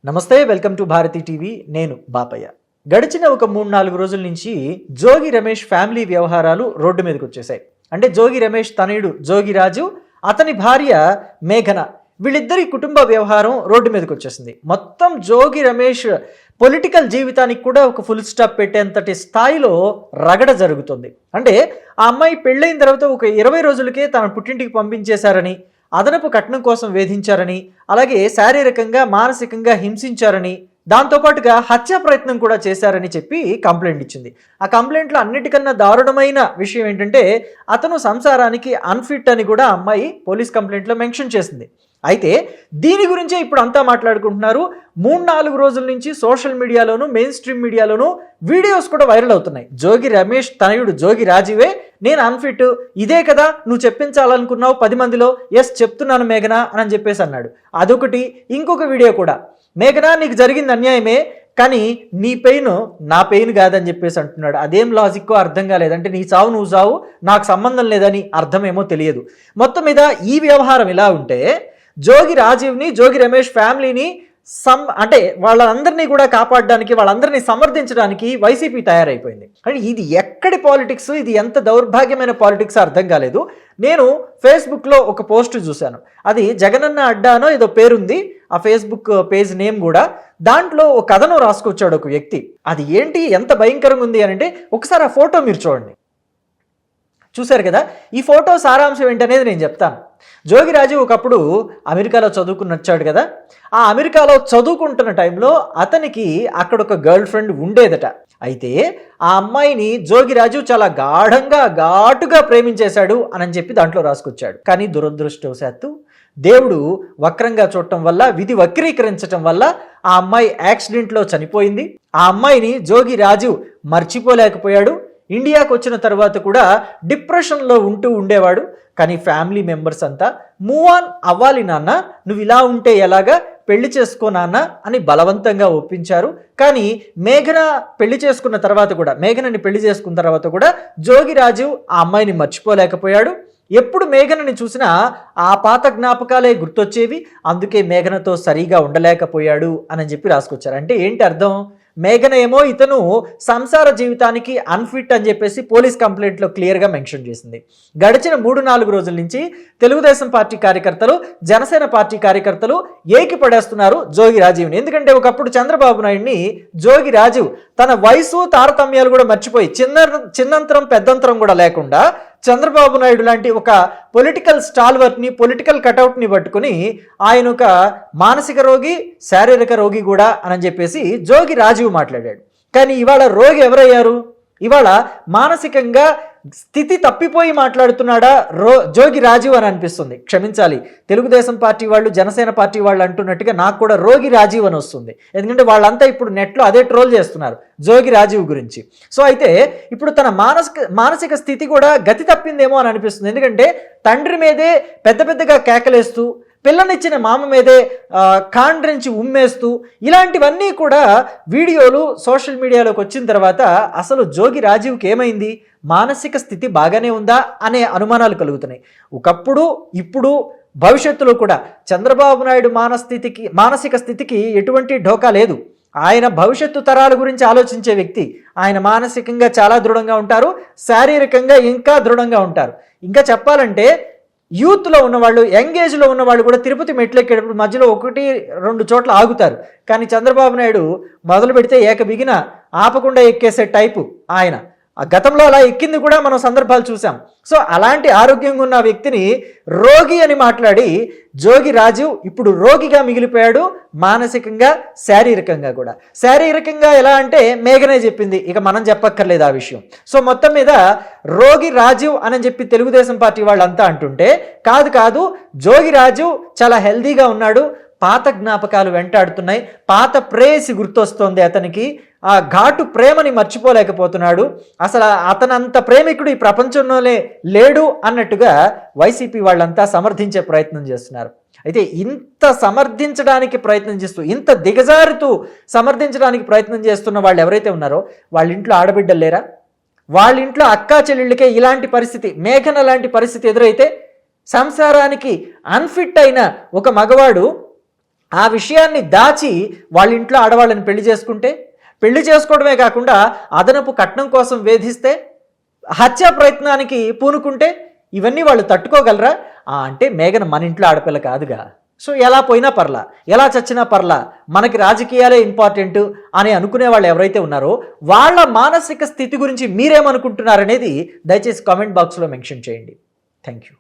నమస్తే, welcome to Bharati TV. నేను బాపయ్య. గడిచిన ఒక 3-4 రోజుల నుంచి జోగి రమేష్ ఫ్యామిలీ వ్యవహారాలు రోడ్డు మీదకి వచ్చేసాయి. అంటే జోగి రమేష్ తనయుడు జోగి రాజు, అతని భార్య మేఘన, వీళ్ళిద్దరి కుటుంబ వ్యవహారం రోడ్డు మీదకి వచ్చేసింది. మొత్తం జోగి రమేష్ పొలిటికల్ జీవితానికి కూడా ఒక ఫుల్ స్టాప్ పెట్టేంతటి స్థాయిలో రగడ జరుగుతుంది. అంటే ఆ అమ్మాయి పెళ్ళైన తర్వాత ఒక 20 రోజులకే తన పుట్టింటికి పంపించేశారని, అదనపు కట్నం కోసం వేధించారని, అలాగే శారీరకంగా మానసికంగా హింసించారని, దాంతోపాటుగా హత్యా ప్రయత్నం కూడా చేశారని చెప్పి కంప్లైంట్ ఇచ్చింది. ఆ కంప్లైంట్లో అన్నిటికన్నా దారుణమైన విషయం ఏంటంటే అతను సంసారానికి అన్ఫిట్ అని కూడా అమ్మాయి పోలీస్ కంప్లైంట్లో మెన్షన్ చేసింది. అయితే దీని గురించే ఇప్పుడు అంతా మాట్లాడుకుంటున్నారు. 3-4 రోజుల నుంచి సోషల్ మీడియాలోను, మెయిన్ స్ట్రీమ్ మీడియాలోను వీడియోస్ కూడా వైరల్ అవుతున్నాయి. జోగి రమేష్ తనయుడు జోగి రాజువే నేను అన్ఫిట్, ఇదే కదా నువ్వు చెప్పించాలనుకున్నావు 10 మందిలో, ఎస్ చెప్తున్నాను మేఘనా అని చెప్పేసి అన్నాడు. అదొకటి. ఇంకొక వీడియో కూడా, మేఘనా నీకు జరిగింది అన్యాయమే, కానీ నీ పెయిన్ నా పెయిన్ కాదని చెప్పేసి అంటున్నాడు. అదేం లాజిక్కో అర్థం కాలేదు. అంటే నీ చావు నువ్వు చావు, నాకు సంబంధం లేదని అర్థమేమో తెలియదు. మొత్తం మీద ఈ వ్యవహారం ఇలా ఉంటే జోగి రాజీవ్ని, జోగి రమేష్ ఫ్యామిలీని అంటే వాళ్ళందరినీ కూడా కాపాడడానికి, వాళ్ళందరినీ సమర్థించడానికి వైసీపీ తయారైపోయింది. అంటే ఇది ఎక్కడి పాలిటిక్స్, ఇది ఎంత దౌర్భాగ్యమైన పాలిటిక్స్ అర్థం కాలేదు. నేను ఫేస్బుక్లో ఒక పోస్ట్ చూశాను. అది జగనన్న అడ్డానో ఏదో పేరుంది ఆ ఫేస్బుక్ పేజ్ నేమ్ కూడా. దాంట్లో ఒక కథను రాసుకొచ్చాడు ఒక వ్యక్తి. అది ఏంటి, ఎంత భయంకరంగా ఉంది అని అంటే ఒకసారి ఆ ఫోటో మీరు చూడండి. చూశారు కదా, ఈ ఫోటో సారాంశం ఏంటనేది నేను చెప్తాను. జోగిరాజు ఒకప్పుడు అమెరికాలో చదువుకుని వచ్చాడు కదా. ఆ అమెరికాలో చదువుకుంటున్న టైంలో అతనికి అక్కడ ఒక గర్ల్ ఫ్రెండ్ ఉండేదట. అయితే ఆ అమ్మాయిని జోగిరాజు చాలా ఘాటుగా ప్రేమించేశాడు అని చెప్పి దాంట్లో రాసుకొచ్చాడు. కానీ దురదృష్టవశాత్తు దేవుడు వక్రంగా చూడటం వల్ల, విధి వక్రీకరించటం వల్ల ఆ అమ్మాయి యాక్సిడెంట్లో చనిపోయింది. ఆ అమ్మాయిని జోగిరాజు మర్చిపోలేకపోయాడు. ఇండియాకు వచ్చిన తర్వాత కూడా డిప్రెషన్లో ఉండేవాడు. కానీ ఫ్యామిలీ మెంబర్స్ అంతా మూవ్ ఆన్ అవ్వాలి నాన్న, నువ్వు ఇలా ఉంటే ఎలాగా, పెళ్లి చేసుకో నాన్న అని బలవంతంగా ఒప్పించారు. కానీ మేఘనని పెళ్లి చేసుకున్న తర్వాత కూడా జోగిరాజు ఆ అమ్మాయిని మర్చిపోలేకపోయాడు. ఎప్పుడు మేఘనని చూసినా ఆ పాత జ్ఞాపకాలే గుర్తొచ్చేవి. అందుకే మేఘనతో సరిగా ఉండలేకపోయాడు అని చెప్పి రాసుకొచ్చారు. అంటే ఏంటి అర్థం? మేఘన ఏమో ఇతను సంసార జీవితానికి అన్ఫిట్ అని చెప్పేసి పోలీస్ కంప్లైంట్లో క్లియర్గా మెన్షన్ చేసింది. గడిచిన 3-4 రోజుల నుంచి తెలుగుదేశం పార్టీ కార్యకర్తలు, జనసేన పార్టీ కార్యకర్తలు ఏకి పడేస్తున్నారు జోగి రాజీవ్ని. ఎందుకంటే ఒకప్పుడు చంద్రబాబు నాయుడిని జోగి రాజు తన వయసు తారతమ్యాలు కూడా మర్చిపోయి, చిన్నంతరం పెద్దంతరం కూడా లేకుండా చంద్రబాబు నాయుడు లాంటి ఒక పొలిటికల్ స్టాల్వర్ని, పొలిటికల్ కటౌట్ని పట్టుకుని ఆయన ఒక మానసిక రోగి, శారీరక రోగి కూడా అని చెప్పేసి జోగి రాజీవ్ మాట్లాడాడు. కానీ ఇవాళ రోగి ఎవరయ్యారు? ఇవాళ మానసికంగా స్థితి తప్పిపోయి మాట్లాడుతున్నాడా జోగి రాజీవ్ అని అనిపిస్తుంది. క్షమించాలి, తెలుగుదేశం పార్టీ వాళ్ళు, జనసేన పార్టీ వాళ్ళు అంటున్నట్టుగా నాకు కూడా రోగి రాజీవ్ అని వస్తుంది. ఎందుకంటే వాళ్ళంతా ఇప్పుడు నెట్లో అదే ట్రోల్ చేస్తున్నారు జోగి రాజీవ్ గురించి. సో అయితే ఇప్పుడు తన మానసిక స్థితి కూడా గతి తప్పిందేమో అని అనిపిస్తుంది. ఎందుకంటే తండ్రి మీదే పెద్దగా కేకలేస్తూ, పిల్లనిచ్చిన మామ మీదే కాండ్రించి ఉమ్మేస్తూ, ఇలాంటివన్నీ కూడా వీడియోలు సోషల్ మీడియాలోకి వచ్చిన తర్వాత అసలు జోగి రాజీవ్కి ఏమైంది, మానసిక స్థితి బాగానే ఉందా అనే అనుమానాలు కలుగుతున్నాయి. ఒకప్పుడు, ఇప్పుడు, భవిష్యత్తులో కూడా చంద్రబాబు నాయుడు మానసిక స్థితికి ఎటువంటి ఢోకా లేదు. ఆయన భవిష్యత్తు తరాల గురించి ఆలోచించే వ్యక్తి. ఆయన మానసికంగా చాలా దృఢంగా ఉంటారు, శారీరకంగా ఇంకా దృఢంగా ఉంటారు. ఇంకా చెప్పాలంటే యూత్లో ఉన్నవాళ్ళు, యంగ్ ఏజ్లో ఉన్నవాళ్ళు కూడా తిరుపతి మెట్లు ఎక్కేటప్పుడు మధ్యలో 1-2 చోట్ల ఆగుతారు. కానీ చంద్రబాబు నాయుడు మొదలు పెడితే ఏకబిగిన ఆపకుండా ఎక్కేసే టైపు ఆయన. ఆ గతంలో అలా ఎక్కింది కూడా మనం సందర్భాలు చూసాం. సో అలాంటి ఆరోగ్యంగా ఉన్న వ్యక్తిని రోగి అని మాట్లాడి జోగి రాజు ఇప్పుడు రోగిగా మిగిలిపోయాడు, మానసికంగా, శారీరకంగా కూడా. శారీరకంగా ఎలా అంటే మేఘనే చెప్పింది, ఇక మనం చెప్పక్కర్లేదు ఆ విషయం. సో మొత్తం మీద రోగి రాజు అని చెప్పి తెలుగుదేశం పార్టీ వాళ్ళంతా అంటుంటే, కాదు జోగి రాజు చాలా హెల్దీగా ఉన్నాడు, పాత జ్ఞాపకాలు వెంటాడుతున్నాయి, పాత ప్రేయసి గుర్తొస్తోంది అతనికి, ఆ ఘాటు ప్రేమని మర్చిపోలేకపోతున్నాడు, అసలు అతనంత ప్రేమికుడు ఈ ప్రపంచంలోనే లేడు అన్నట్టుగా వైసీపీ వాళ్ళంతా సమర్థించే ప్రయత్నం చేస్తున్నారు. అయితే ఇంత సమర్థించడానికి ప్రయత్నం చేస్తూ, ఇంత దిగజారుతూ సమర్థించడానికి ప్రయత్నం చేస్తున్న వాళ్ళు ఎవరైతే ఉన్నారో వాళ్ళ ఇంట్లో ఆడబిడ్డలు లేరా? వాళ్ళ ఇంట్లో అక్కా చెల్లెళ్ళకే ఇలాంటి పరిస్థితి, మేఘన లాంటి పరిస్థితి ఎదురైతే సంసారానికి అన్ఫిట్ అయిన ఒక మగవాడు ఆ విషయాన్ని దాచి వాళ్ళ ఇంట్లో ఆడవాళ్ళని పెళ్లి చేసుకోవడమే కాకుండా అదనపు కట్నం కోసం వేధిస్తే, హత్యా ప్రయత్నానికి పూనుకుంటే ఇవన్నీ వాళ్ళు తట్టుకోగలరా? అంటే మేఘన మన ఇంట్లో ఆడపిల్ల కాదుగా. సో ఎలా పోయినా పర్లా, ఎలా చచ్చినా పర్లా, మనకి రాజకీయాలే ఇంపార్టెంట్ అని అనుకునే వాళ్ళు ఎవరైతే ఉన్నారో వాళ్ళ మానసిక స్థితి గురించి మీరేమనుకుంటున్నారనేది దయచేసి కామెంట్ బాక్స్లో మెన్షన్ చేయండి. Thank you.